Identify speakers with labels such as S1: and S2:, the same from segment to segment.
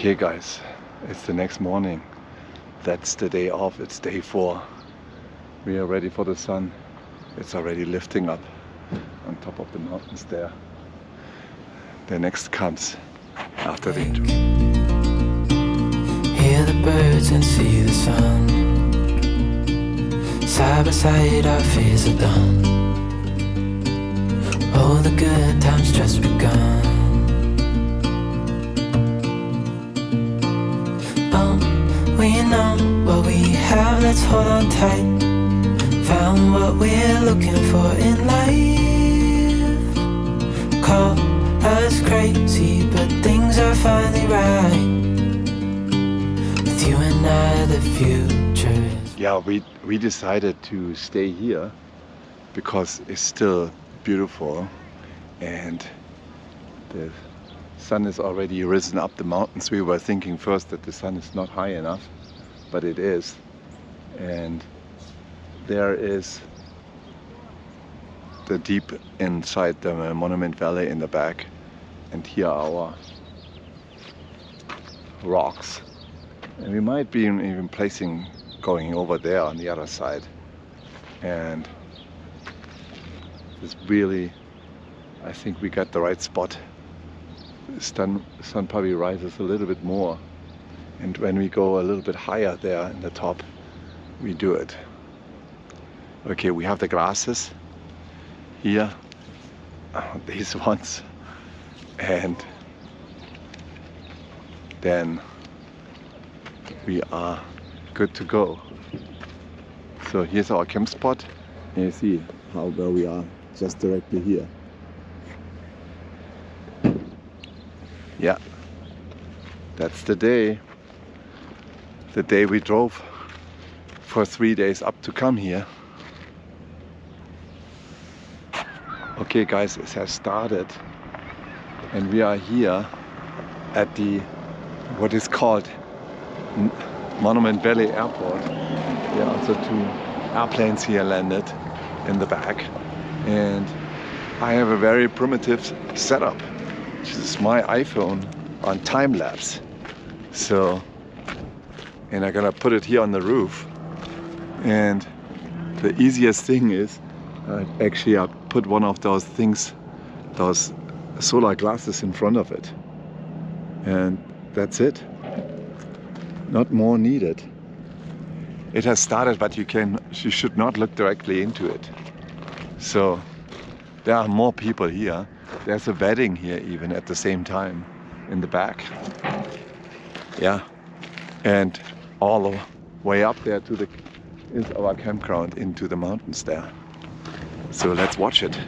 S1: Okay guys, it's the next morning. That's the day off, it's day 4. We are ready for the sun. It's already lifting up on top of the mountains there. The next comes after the intro.
S2: Hear the birds and see the sun. Side by side our fears are done. All the good times just begun. We know what we have, let's hold on tight. Found what we're looking for in life. Call us crazy, but things are finally right. With you and I, the future is...
S1: Yeah, we decided to stay here because it's still beautiful and the sun is already risen up the mountains. We were thinking first that the sun is not high enough, but it is. And there is the deep inside the Monument Valley in the back. And here are our rocks. And we might be even going over there on the other side. And it's really, I think we got the right spot. The sun probably rises a little bit more, and when we go a little bit higher there in the top, we do it. Okay, we have the glasses here, these ones, and then we are good to go. So here's our camp spot, and you see how well we are just directly here. Yeah, that's the day we drove for 3 days up to come here. Okay guys, it has started and we are here at the what is called Monument Valley Airport. There are also 2 airplanes here landed in the back, and I have a very primitive setup. This is my iPhone on time lapse. So, and I'm gonna put it here on the roof. And the easiest thing is, actually I put one of those things, those solar glasses in front of it. And that's it. Not more needed. It has started, but you should not look directly into it. So, there are more people here. There's a wedding here even at the same time in the back. Yeah, and all the way up there is our campground into the mountains there. So let's watch it.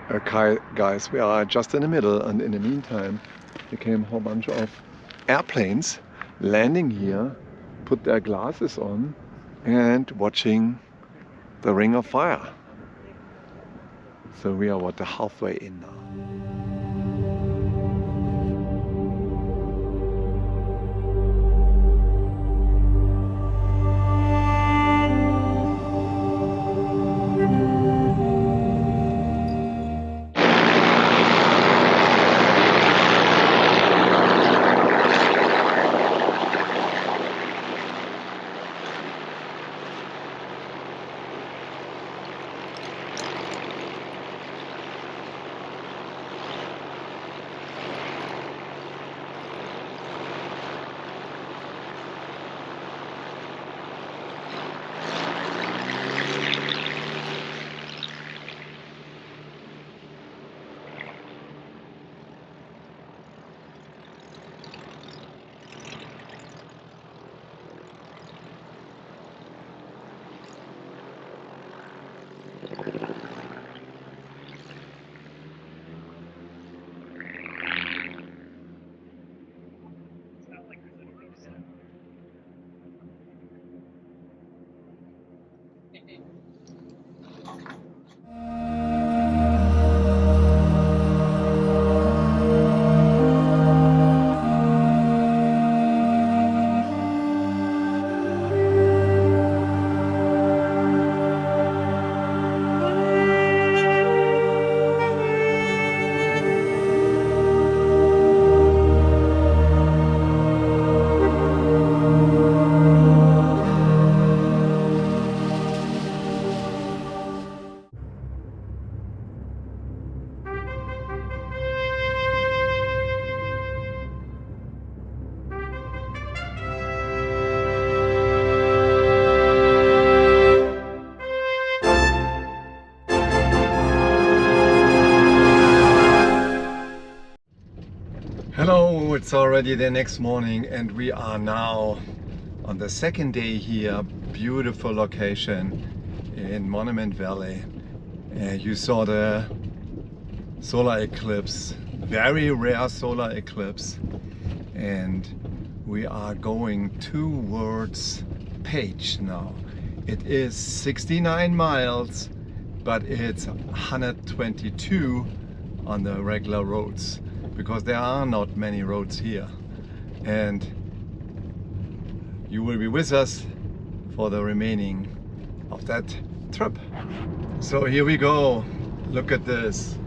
S1: Okay guys, we are just in the middle, and in the meantime there came a whole bunch of airplanes landing here, put their glasses on and watching the Ring of Fire. So we are halfway in now. It's already the next morning and we are now on the second day here. Beautiful location in Monument Valley. You saw the solar eclipse, very rare solar eclipse, and we are going towards Page now. It is 69 miles, but it's 122 on the regular roads, because there are not many roads here. And you will be with us for the remaining of that trip. So here we go. Look at this.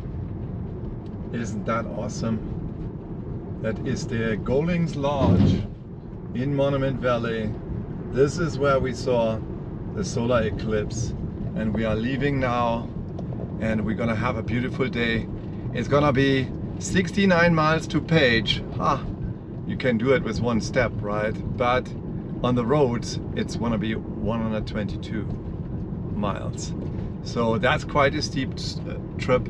S1: Isn't that awesome? That is the Goldings Lodge in Monument Valley. This is where we saw the solar eclipse, and we are leaving now, and we're gonna have a beautiful day. It's gonna be 69 miles to Page. You can do it with one step, right? But on the roads it's gonna be 122 miles. So that's quite a steep trip,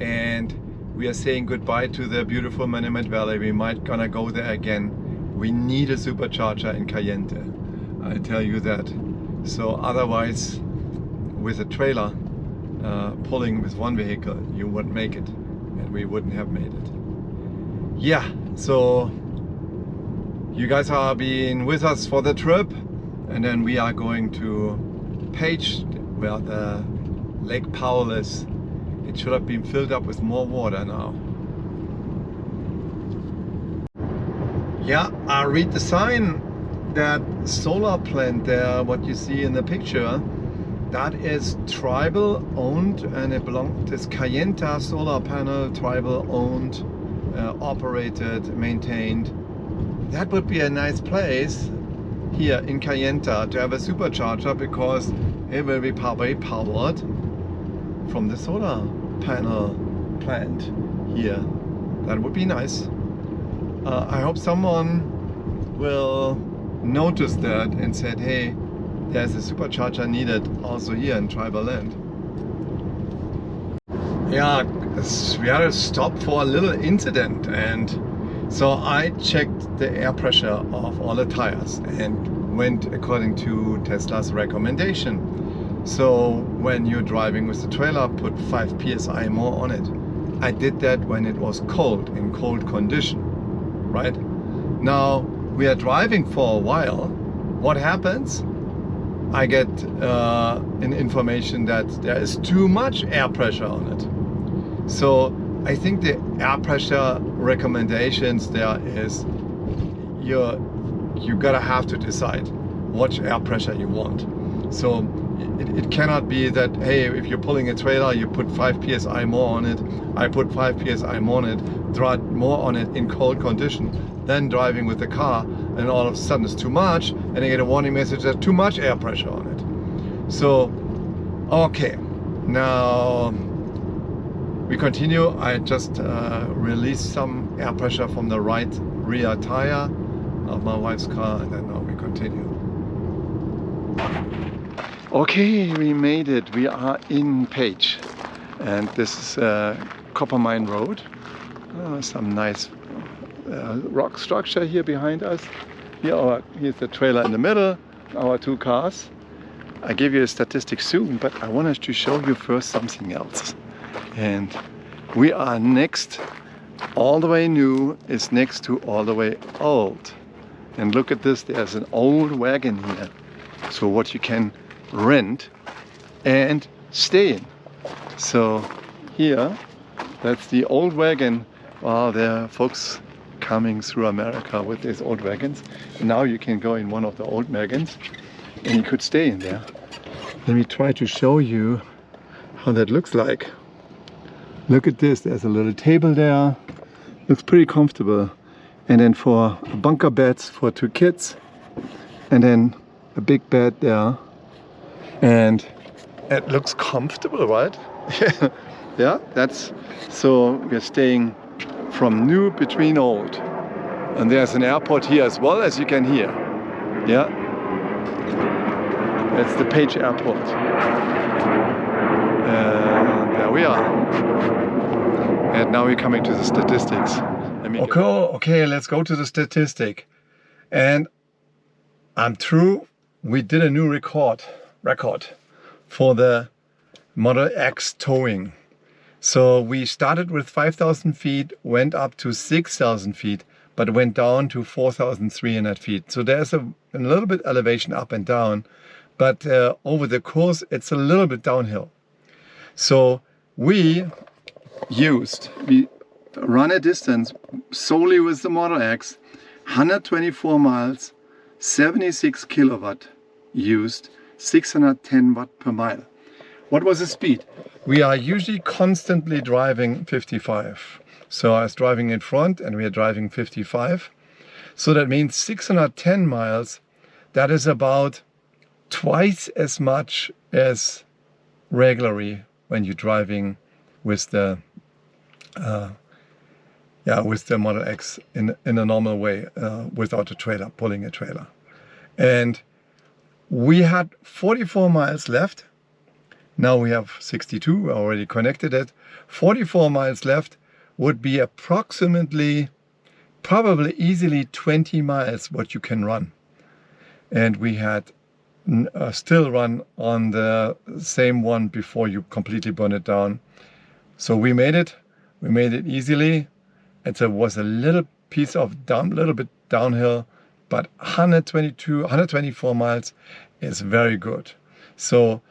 S1: and we are saying goodbye to the beautiful Monument Valley. We might gonna go there again. We need a supercharger in Cayente, I tell you that. So otherwise, with a trailer pulling with one vehicle, you wouldn't make it, and we wouldn't have made it. Yeah, so you guys are being with us for the trip, and then we are going to Page, where the Lake Powell is. It should have been filled up with more water now. Yeah, I read the sign. That solar plant there, what you see in the picture, that is tribal owned, and it belongs to this Cayenta solar panel, tribal owned, operated, maintained. That would be a nice place here in Cayenta to have a supercharger, because it will be probably powered from the solar panel plant here. That would be nice. I hope someone will notice that and said, hey, there's a supercharger needed also here in tribal land. Yeah, we had to stop for a little incident, and so I checked the air pressure of all the tires and went according to Tesla's recommendation. So when you're driving with the trailer, put 5 psi more on it. I did that when it was cold, in cold condition, right? Now we are driving for a while. What happens? I get an information that there is too much air pressure on it. So I think the air pressure recommendations there is you gotta have to decide what air pressure you want. So it cannot be that, hey, if you're pulling a trailer, you put 5 psi more on it. I put 5 psi more on it, drive more on it in cold condition, then driving with the car, and all of a sudden it's too much, and I get a warning message that too much air pressure on it. So, okay, now we continue. I just released some air pressure from the right rear tire of my wife's car, and then now we continue. Okay, we made it. We are in Page, and this is Coppermine Road. Some nice rock structure here behind us. Here's the trailer in the middle, our 2 cars. I give you a statistic soon, but I wanted to show you first something else. And we are next, all the way new is next to all the way old. And look at this, there's an old wagon here. So what you can rent and stay in. So here, that's the old wagon. Well, there are folks coming through America with these old wagons. And now you can go in one of the old wagons and you could stay in there. Let me try to show you how that looks like. Look at this, there's a little table there. Looks pretty comfortable. And then for bunker beds for 2 kids. And then a big bed there. And it looks comfortable, right? Yeah, that's, so we're staying from new between old. And there's an airport here as well, as you can hear. Yeah, that's the Page Airport. And there we are. And now we're coming to the statistics. Let Okay, let's go to the statistic. And I'm true, we did a new record for the Model X towing. So we started with 5,000 feet, went up to 6,000 feet, but went down to 4,300 feet. So there's a little bit elevation up and down, but over the course, it's a little bit downhill. So we run a distance solely with the Model X, 124 miles, 76 kilowatt used, 610 watt per mile. What was the speed? We are usually constantly driving 55. So I was driving in front and we are driving 55. So that means 610 miles. That is about twice as much as regularly when you're driving with the Model X in a normal way, without a trailer, pulling a trailer. And we had 44 miles left. Now we have 62, we already connected it. 44 miles left would be approximately, probably easily 20 miles what you can run. And we had still run on the same one before you completely burn it down. So we made it easily. It was a little piece of little bit downhill, but 124 miles is very good. So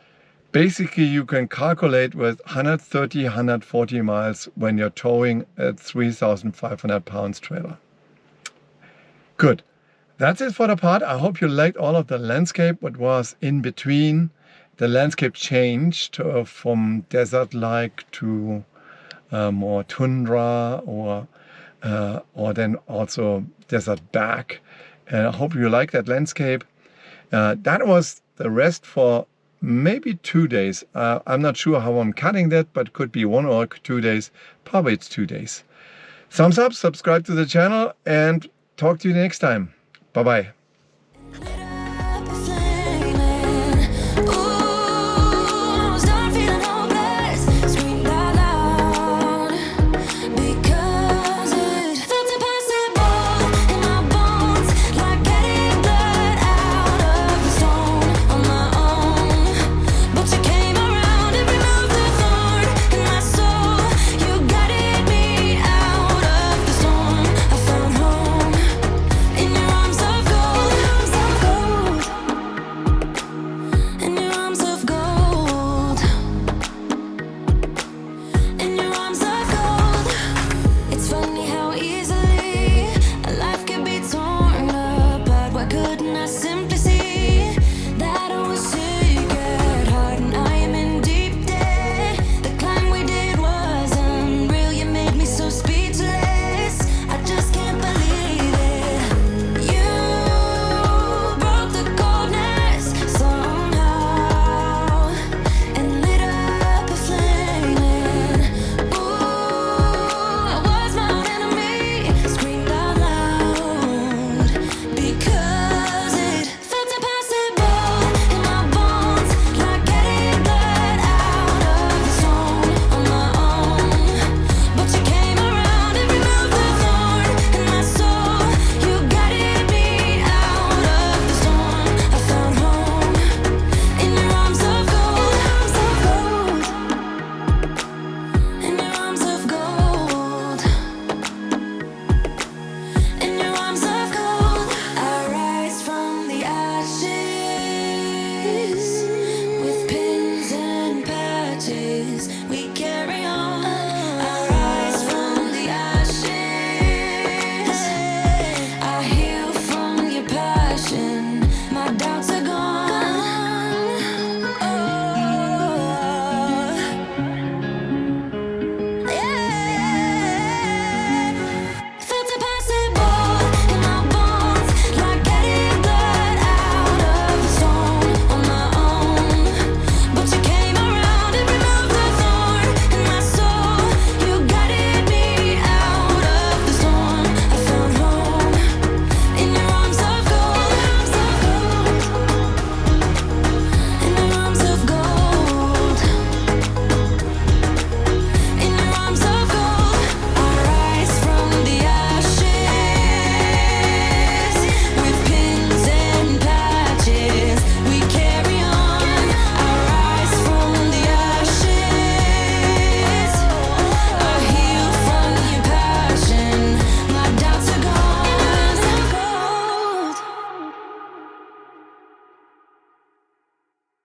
S1: basically you can calculate with 130, 140 miles when you're towing a 3,500 pounds trailer. Good. That's it for the part. I hope you liked all of the landscape, what was in between. The landscape changed from desert-like to more tundra, or then also desert back. And I hope you like that landscape. That was the rest for maybe 2 days. I'm not sure how I'm cutting that, but could be 1 or 2 days. Probably it's 2 days. Thumbs up, subscribe to the channel, and talk to you next time. Bye-bye.